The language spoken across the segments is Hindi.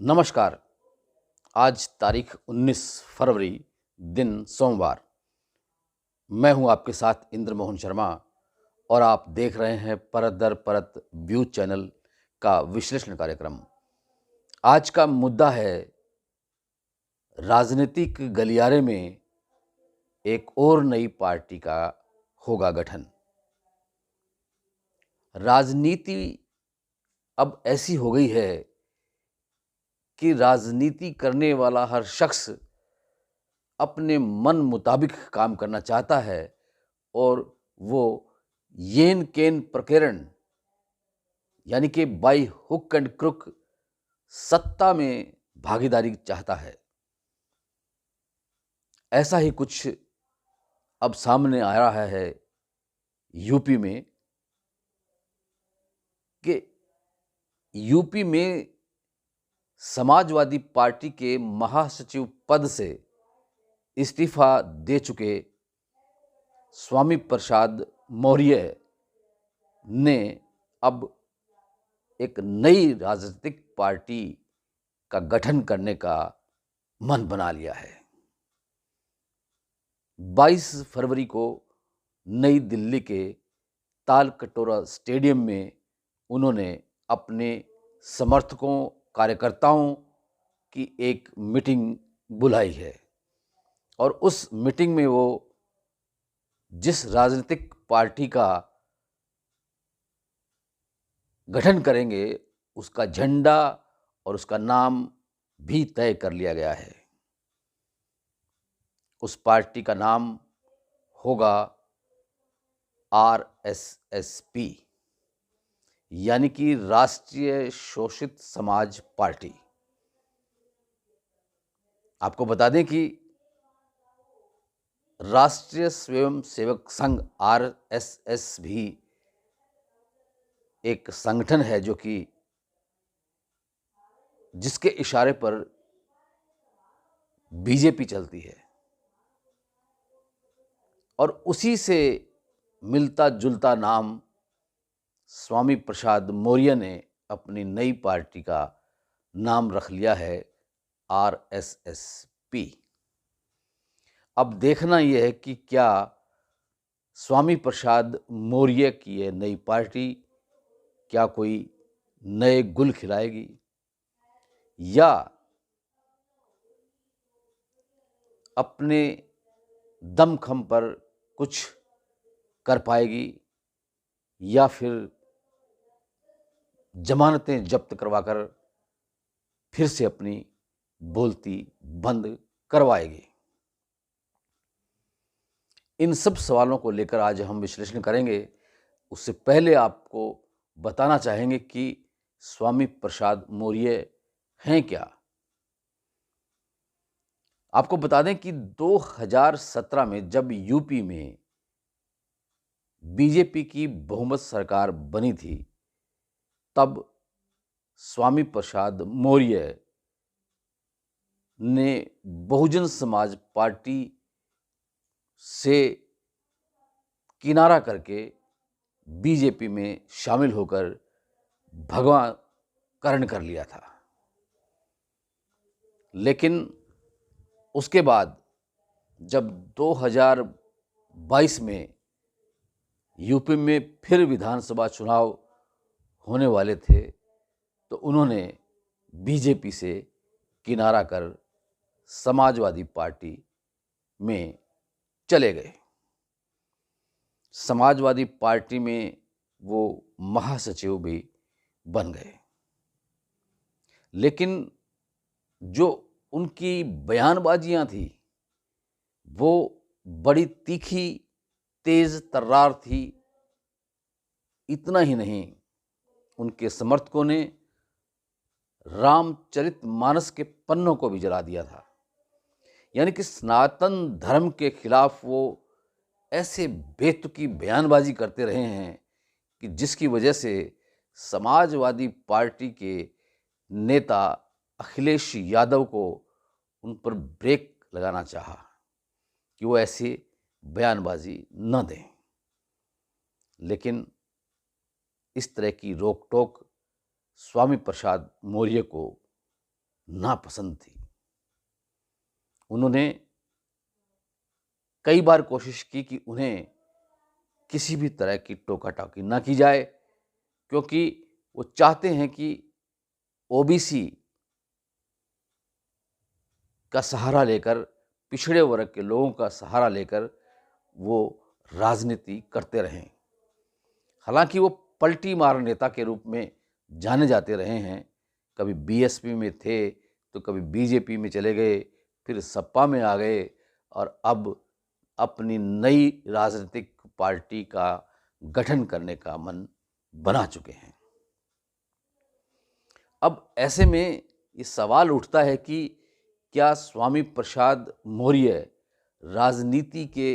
नमस्कार। आज तारीख 19 फरवरी, दिन सोमवार। मैं हूं आपके साथ इंद्र मोहन शर्मा और आप देख रहे हैं परत दर परत व्यू चैनल का विश्लेषण कार्यक्रम। आज का मुद्दा है राजनीतिक गलियारे में एक और नई पार्टी का होगा गठन। राजनीति अब ऐसी हो गई है कि राजनीति करने वाला हर शख्स अपने मन मुताबिक काम करना चाहता है और वो येन केन प्रकरण यानी कि बाई हुक एंड क्रुक सत्ता में भागीदारी चाहता है। ऐसा ही कुछ अब सामने आ रहा है यूपी में कि यूपी में समाजवादी पार्टी के महासचिव पद से इस्तीफा दे चुके स्वामी प्रसाद मौर्य ने अब एक नई राजनीतिक पार्टी का गठन करने का मन बना लिया है। 22 फरवरी को नई दिल्ली के तालकटोरा स्टेडियम में उन्होंने अपने समर्थकों कार्यकर्ताओं की एक मीटिंग बुलाई है और उस मीटिंग में वो जिस राजनीतिक पार्टी का गठन करेंगे उसका झंडा और उसका नाम भी तय कर लिया गया है। उस पार्टी का नाम होगा RSSP यानी कि राष्ट्रीय शोषित समाज पार्टी। आपको बता दें कि राष्ट्रीय स्वयं सेवक संघ RSS भी एक संगठन है जो कि जिसके इशारे पर बीजेपी चलती है और उसी से मिलता जुलता नाम स्वामी प्रसाद मौर्य ने अपनी नई पार्टी का नाम रख लिया है RSSP। अब देखना यह है कि क्या स्वामी प्रसाद मौर्य की यह नई पार्टी क्या कोई नए गुल खिलाएगी या अपने दमखम पर कुछ कर पाएगी या फिर जमानतें जब्त करवाकर फिर से अपनी बोलती बंद करवाएगी। इन सब सवालों को लेकर आज हम विश्लेषण करेंगे। उससे पहले आपको बताना चाहेंगे कि स्वामी प्रसाद मौर्य हैं क्या। आपको बता दें कि 2017 में जब यूपी में बीजेपी की बहुमत सरकार बनी थी तब स्वामी प्रसाद मौर्य ने बहुजन समाज पार्टी से किनारा करके बीजेपी में शामिल होकर भगवाकरण कर लिया था। लेकिन उसके बाद जब 2022 में यूपी में फिर विधानसभा चुनाव होने वाले थे तो उन्होंने बीजेपी से किनारा कर समाजवादी पार्टी में चले गए। समाजवादी पार्टी में वो महासचिव भी बन गए। लेकिन जो उनकी बयानबाजियां थी वो बड़ी तीखी तेज तर्रार थी। इतना ही नहीं, उनके समर्थकों ने रामचरितमानस के पन्नों को भी जला दिया था। यानी कि सनातन धर्म के खिलाफ वो ऐसे बेतुकी बयानबाजी करते रहे हैं कि जिसकी वजह से समाजवादी पार्टी के नेता अखिलेश यादव को उन पर ब्रेक लगाना चाहा कि वो ऐसी बयानबाजी न दें। लेकिन इस तरह की रोक टोक स्वामी प्रसाद मौर्य को नापसंद थी। उन्होंने कई बार कोशिश की कि उन्हें किसी भी तरह की टोका-टाकी ना की जाए, क्योंकि वो चाहते हैं कि ओबीसी का सहारा लेकर, पिछड़े वर्ग के लोगों का सहारा लेकर वो राजनीति करते रहें। हालांकि वो पलटी मार नेता के रूप में जाने जाते रहे हैं। कभी बीएसपी में थे तो कभी बीजेपी में चले गए, फिर सपा में आ गए और अब अपनी नई राजनीतिक पार्टी का गठन करने का मन बना चुके हैं। अब ऐसे में ये सवाल उठता है कि क्या स्वामी प्रसाद मौर्य राजनीति के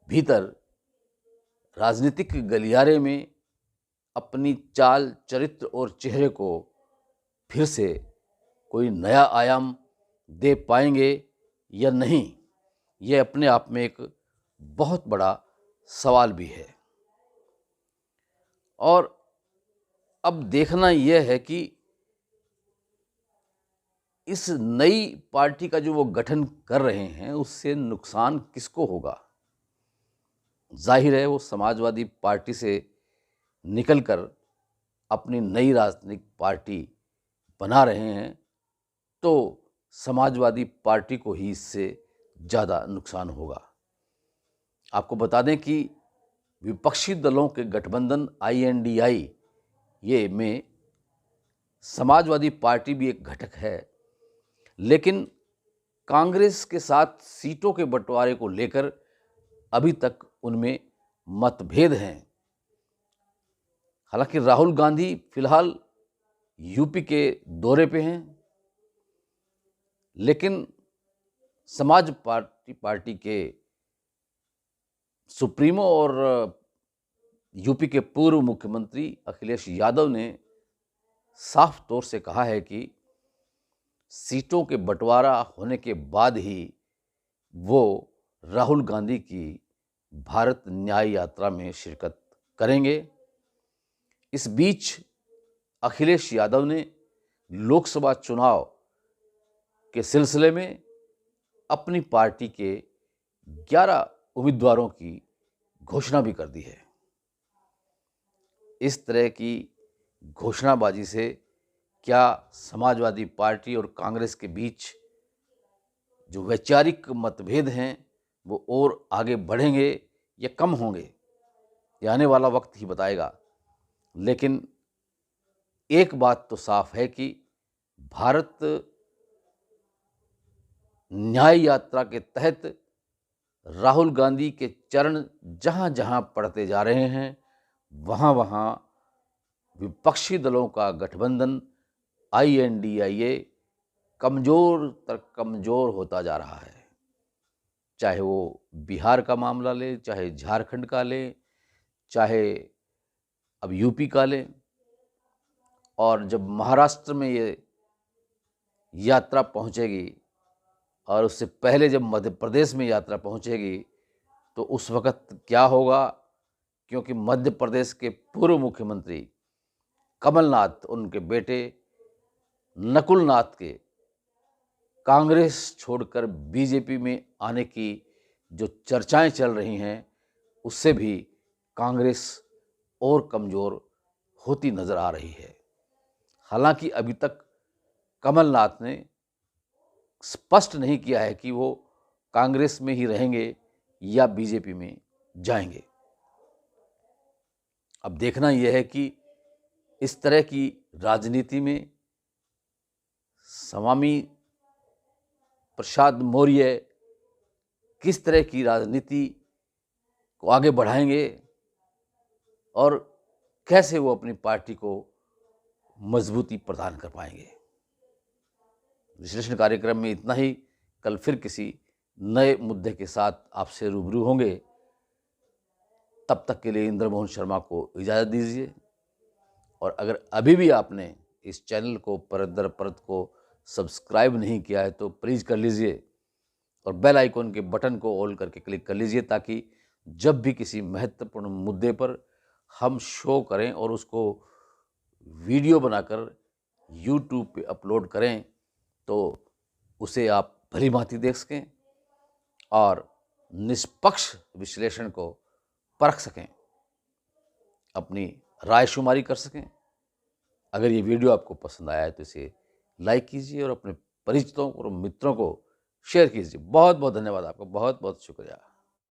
भीतर, राजनीतिक गलियारे में अपनी चाल, चरित्र और चेहरे को फिर से कोई नया आयाम दे पाएंगे या नहीं? यह अपने आप में एक बहुत बड़ा सवाल भी है। और अब देखना यह है कि इस नई पार्टी का जो वो गठन कर रहे हैं उससे नुकसान किसको होगा? जाहिर है वो समाजवादी पार्टी से निकलकर अपनी नई राजनीतिक पार्टी बना रहे हैं, तो समाजवादी पार्टी को ही इससे ज़्यादा नुकसान होगा। आपको बता दें कि विपक्षी दलों के गठबंधन INDI ये में समाजवादी पार्टी भी एक घटक है, लेकिन कांग्रेस के साथ सीटों के बंटवारे को लेकर अभी तक उनमें मतभेद हैं। हालांकि राहुल गांधी फिलहाल यूपी के दौरे पे हैं, लेकिन समाज पार्टी के सुप्रीमो और यूपी के पूर्व मुख्यमंत्री अखिलेश यादव ने साफ तौर से कहा है कि सीटों के बंटवारा होने के बाद ही वो राहुल गांधी की भारत न्याय यात्रा में शिरकत करेंगे। इस बीच अखिलेश यादव ने लोकसभा चुनाव के सिलसिले में अपनी पार्टी के 11 उम्मीदवारों की घोषणा भी कर दी है। इस तरह की घोषणाबाजी से क्या समाजवादी पार्टी और कांग्रेस के बीच जो वैचारिक मतभेद हैं वो और आगे बढ़ेंगे या कम होंगे, ये आने वाला वक्त ही बताएगा। लेकिन एक बात तो साफ है कि भारत न्याय यात्रा के तहत राहुल गांधी के चरण जहां जहां पड़ते जा रहे हैं, वहां वहां विपक्षी दलों का गठबंधन INDIA कमज़ोर तक कमज़ोर होता जा रहा है। चाहे वो बिहार का मामला ले, चाहे झारखंड का ले, चाहे अब यूपी का ले, और जब महाराष्ट्र में ये यात्रा पहुंचेगी और उससे पहले जब मध्य प्रदेश में यात्रा पहुंचेगी तो उस वक़्त क्या होगा? क्योंकि मध्य प्रदेश के पूर्व मुख्यमंत्री कमलनाथ, उनके बेटे नकुलनाथ के कांग्रेस छोड़कर बीजेपी में आने की जो चर्चाएं चल रही हैं, उससे भी कांग्रेस और कमज़ोर होती नज़र आ रही है। हालांकि अभी तक कमलनाथ ने स्पष्ट नहीं किया है कि वो कांग्रेस में ही रहेंगे या बीजेपी में जाएंगे। अब देखना यह है कि इस तरह की राजनीति में स्वामी प्रसाद मौर्य किस तरह की राजनीति को आगे बढ़ाएंगे और कैसे वो अपनी पार्टी को मजबूती प्रदान कर पाएंगे। विश्लेषण कार्यक्रम में इतना ही। कल फिर किसी नए मुद्दे के साथ आपसे रूबरू होंगे। तब तक के लिए इंद्रमोहन शर्मा को इजाज़त दीजिए। और अगर अभी भी आपने इस चैनल को परत दर परत को सब्सक्राइब नहीं किया है तो प्लीज़ कर लीजिए और बेल आइकॉन के बटन को ऑल करके क्लिक कर लीजिए, ताकि जब भी किसी महत्वपूर्ण मुद्दे पर हम शो करें और उसको वीडियो बनाकर YouTube पे अपलोड करें तो उसे आप भली भांति देख सकें और निष्पक्ष विश्लेषण को परख सकें, अपनी राय शुमारी कर सकें। अगर ये वीडियो आपको पसंद आया है तो इसे लाइक कीजिए और अपने परिचितों और मित्रों को शेयर कीजिए। बहुत बहुत धन्यवाद आपका, बहुत बहुत शुक्रिया।